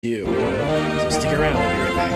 you. So stick around, we'll be right back.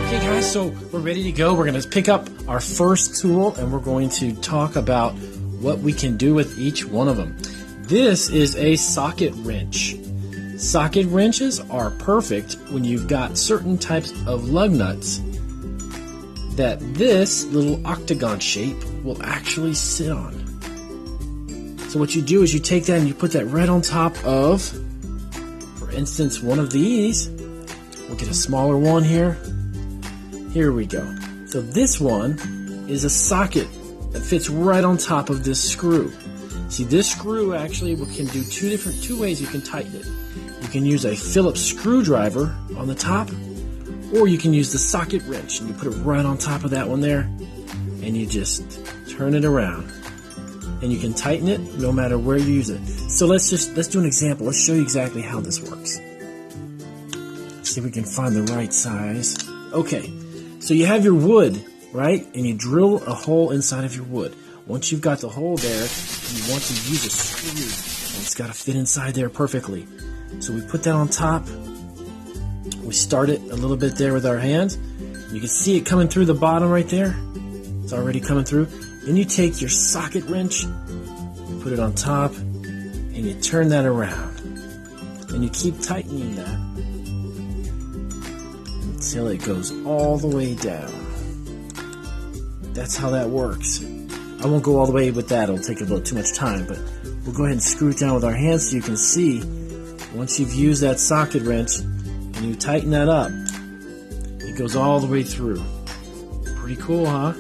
Okay guys, so we're ready to go. We're going to pick up our first tool and we're going to talk about what we can do with each one of them. This is a socket wrench. Socket wrenches are perfect when you've got certain types of lug nuts that this little octagon shape will actually sit on. So what you do is you take that and you put that right on top of, for instance, one of these. We'll get a smaller one here. Here we go. So this one is a socket that fits right on top of this screw. See, this screw actually can do two ways you can tighten it. You can use a Phillips screwdriver on the top, or you can use the socket wrench and you put it right on top of that one there, and you just turn it around. And you can tighten it no matter where you use it. So let's do an example. Let's show you exactly how this works. See if we can find the right size. Okay, so you have your wood, right? And you drill a hole inside of your wood. Once you've got the hole there, you want to use a screw, and it's got to fit inside there perfectly. So we put that on top. We start it a little bit there with our hands. You can see it coming through the bottom right there. It's already coming through. Then you take your socket wrench, you put it on top, and you turn that around. And you keep tightening that until it goes all the way down. That's how that works. I won't go all the way with that, it'll take a little too much time, but we'll go ahead and screw it down with our hands so you can see once you've used that socket wrench and you tighten that up, it goes all the way through. Pretty cool, huh?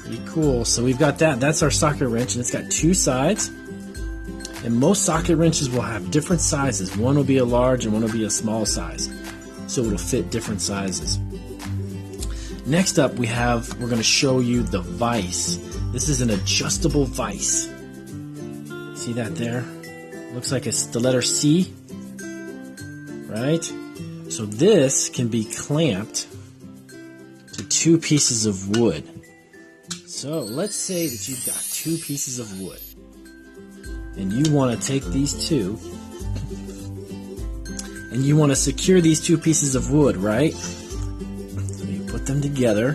Pretty cool. So we've got that. That's our socket wrench, and it's got two sides. And most socket wrenches will have different sizes. One will be a large and one will be a small size. So it'll fit different sizes. Next up we're going to show you the vise. This is an adjustable vise. See that there? Looks like it's the letter C, right? So this can be clamped to two pieces of wood. So let's say that you've got two pieces of wood and you want to take these two and you want to secure these two pieces of wood, right? So you put them together,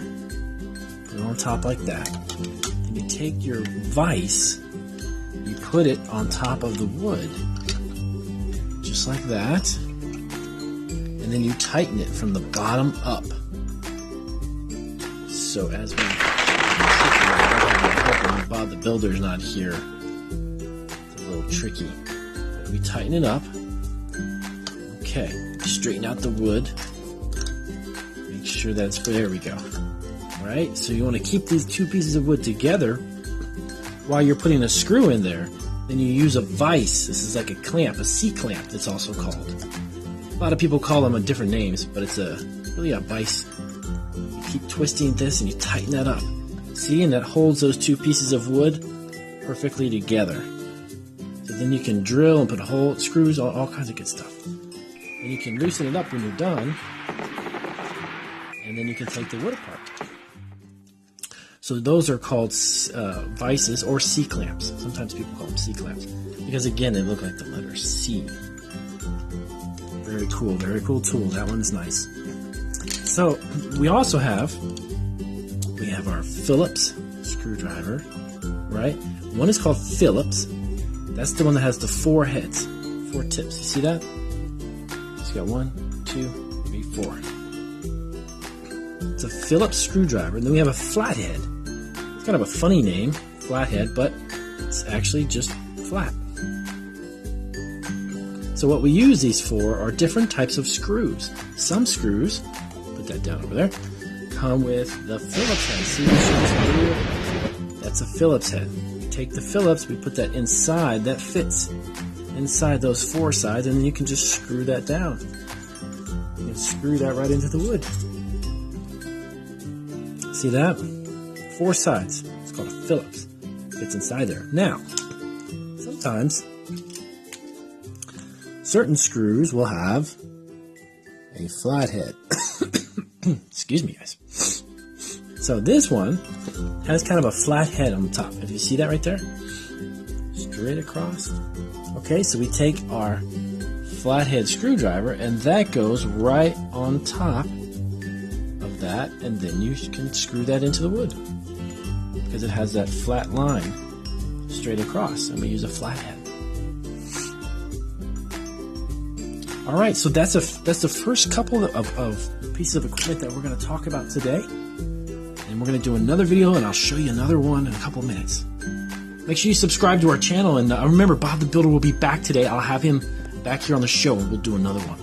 put it on top like that. Then you take your vise, you put it on top of the wood, just like that, and then you tighten it from the bottom up. So as we Bob the Builder's not here, it's a little tricky. But we tighten it up. Okay, straighten out the wood. Make sure that's there we go. Alright, so you want to keep these two pieces of wood together while you're putting a screw in there. Then you use a vise. This is like a clamp, a C-clamp it's also called. A lot of people call them different names, but it's really a vise. You keep twisting this and you tighten that up. See, and that holds those two pieces of wood perfectly together. So then you can drill and put holes, screws, all kinds of good stuff. And you can loosen it up when you're done, and then you can take the wood apart. So those are called vices or C-clamps. Sometimes people call them C-clamps because, again, they look like the letter C. Very cool tool. That one's nice. So we also have our Phillips screwdriver, right? One is called Phillips. That's the one that has the four heads, four tips. You see that? It's got 1, 2, 3, 4. It's a Phillips screwdriver. And then we have a flathead. It's kind of a funny name, flathead, but it's actually just flat. So what we use these for are different types of screws. Some screws, put that down over there, come with the Phillips head. See, that's a Phillips head. We take the Phillips, we put that inside, that fits inside those four sides, and then you can just screw that down. You can screw that right into the wood. See that? Four sides. It's called a Phillips. Fits inside there. Now, sometimes certain screws will have a flathead. Excuse me, guys. So this one has kind of a flat head on the top. If you see that right there? Straight across. Okay, so we take our flathead screwdriver, and that goes right on top of that, and then you can screw that into the wood because it has that flat line straight across, and we use a flathead. All right, so that's the first couple of pieces of equipment that we're going to talk about today, and we're going to do another video, and I'll show you another one in a couple of minutes. Make sure you subscribe to our channel, and remember, Bob the Builder will be back today. I'll have him back here on the show, and we'll do another one.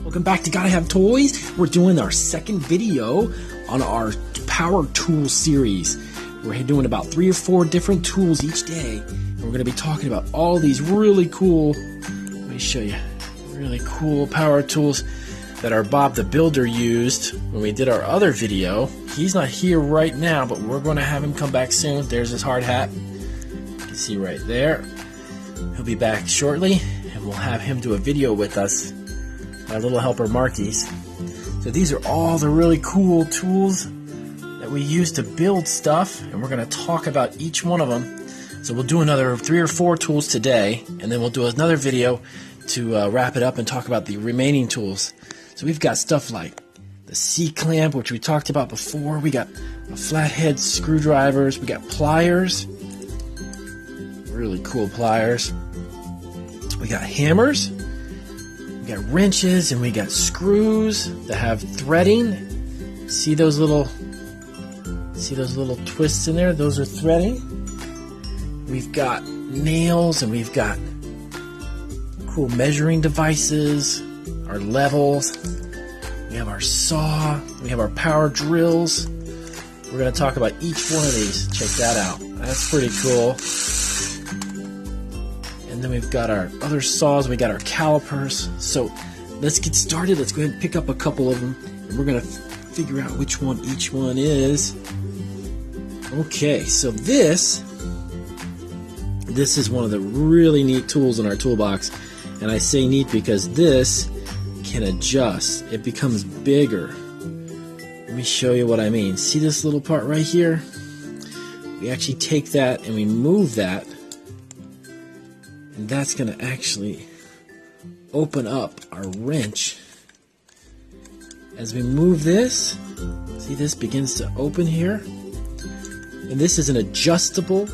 Welcome back to Gotta Have Toys. We're doing our second video on our power tool series. We're doing about 3 or 4 different tools each day, and we're going to be talking about all these really cool, let me show you, really cool power tools that our Bob the Builder used when we did our other video. He's not here right now, but we're going to have him come back soon. There's his hard hat. You can see right there. He'll be back shortly, and we'll have him do a video with us. My little helper Marky's. So these are all the really cool tools that we use to build stuff, and we're going to talk about each one of them. So we'll do another 3 or 4 tools today, and then we'll do another video to wrap it up and talk about the remaining tools. So we've got stuff like the C-clamp, which we talked about before. We got flathead screwdrivers. We got pliers, really cool pliers. We got hammers. We got wrenches, and we got screws that have threading. See those little twists in there? Those are threading. We've got nails, and we've got cool measuring devices, our levels. We have our saw. We have our power drills. We're going to talk about each one of these. Check that out. That's pretty cool. And then we've got our other saws, we got our calipers. So let's get started. Let's go ahead and pick up a couple of them, and we're going to figure out which one each one is. Okay, so this is one of the really neat tools in our toolbox. And I say neat because this can adjust. It becomes bigger. Let me show you what I mean. See this little part right here? We actually take that and we move that. And that's going to actually open up our wrench. As we move this, see this begins to open here. And this is an adjustable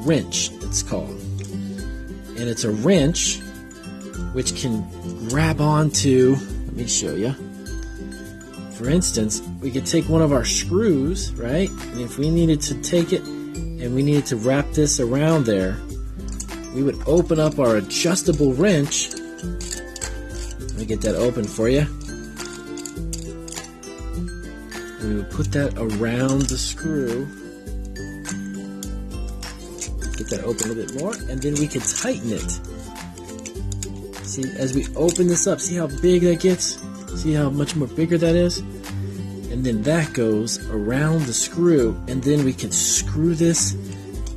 wrench, it's called. And it's a wrench which can grab onto, let me show you. For instance, we could take one of our screws, right? And if we needed to take it and we needed to wrap this around there, we would open up our adjustable wrench. Let me get that open for you. And we would put that around the screw. Get that open a little bit more, and then we could tighten it. See, as we open this up, see how big that gets? See how much more bigger that is? And then that goes around the screw, and then we can screw this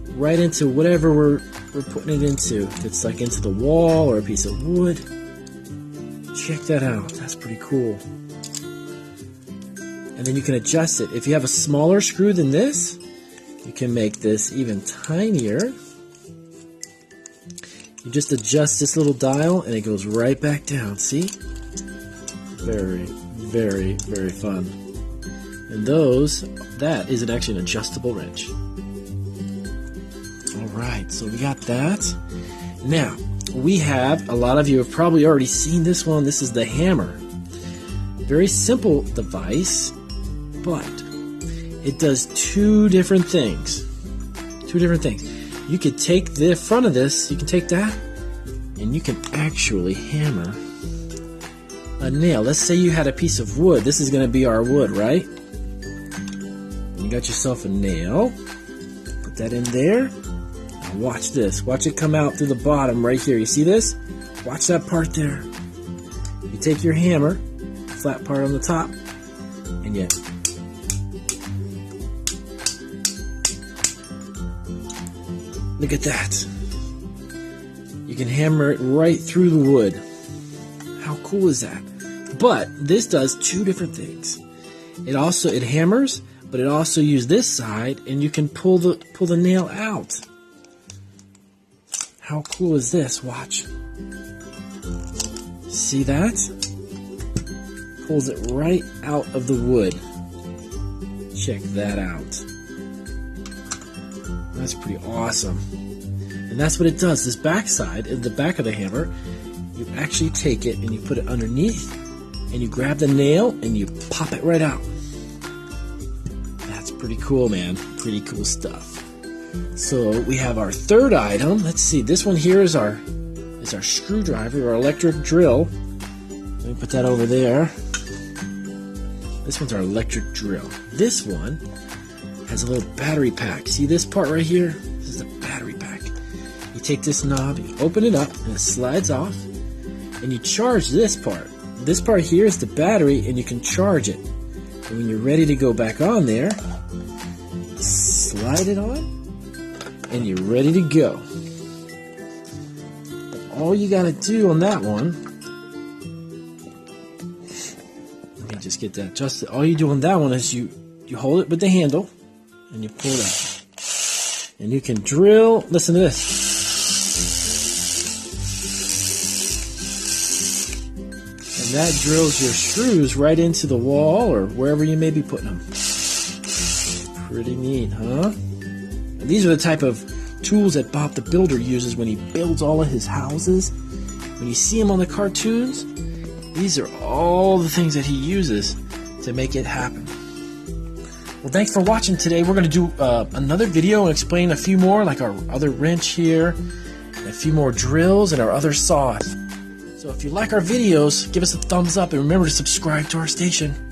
right into whatever we're putting it into. If it's like into the wall or a piece of wood. Check that out. That's pretty cool. And then you can adjust it. If you have a smaller screw than this, you can make this even tinier. You just adjust this little dial and it goes right back down. See? Very, very, very fun. And that is actually an adjustable wrench. Alright, so we got that. Now, we have, a lot of you have probably already seen this one. This is the hammer. Very simple device, but it does 2 different things. 2 different things. You could take the front of this, you can take that, and you can actually hammer a nail. Let's say you had a piece of wood. This is going to be our wood, right? And you got yourself a nail. Put that in there. Now watch this. Watch it come out through the bottom right here. You see this? Watch that part there. You take your hammer, flat part on the top, and you look at that. You can hammer it right through the wood. How cool is that? But this does 2 different things. It hammers, but it also uses this side, and you can pull the nail out. How cool is this? Watch. See that? Pulls it right out of the wood. Check that out. That's pretty awesome. And that's what it does. This back side, the back of the hammer, you actually take it and you put it underneath, and you grab the nail and you pop it right out. That's pretty cool, man. Pretty cool stuff. So we have our third item. Let's see. This one here is our screwdriver, our electric drill. Let me Put that over there. This one's our electric drill. This one has a little battery pack. See this part right here? This is the battery pack. You take this knob, you open it up, and it slides off, and you charge this part. This part here is the battery, and you can charge it. And when you're ready to go back on there, slide it on, and you're ready to go. All you gotta do on that one, let me just get that adjusted. All you do on that one is you hold it with the handle, and you pull it out. And you can drill, listen to this. And that drills your screws right into the wall or wherever you may be putting them. Pretty neat, huh? And these are the type of tools that Bob the Builder uses when he builds all of his houses. When you see him on the cartoons, these are all the things that he uses to make it happen. Well, thanks for watching today. We're going to do another video and explain a few more, like our other wrench here, and a few more drills, and our other saws. So if you like our videos, give us a thumbs up, and remember to subscribe to our station. Bye.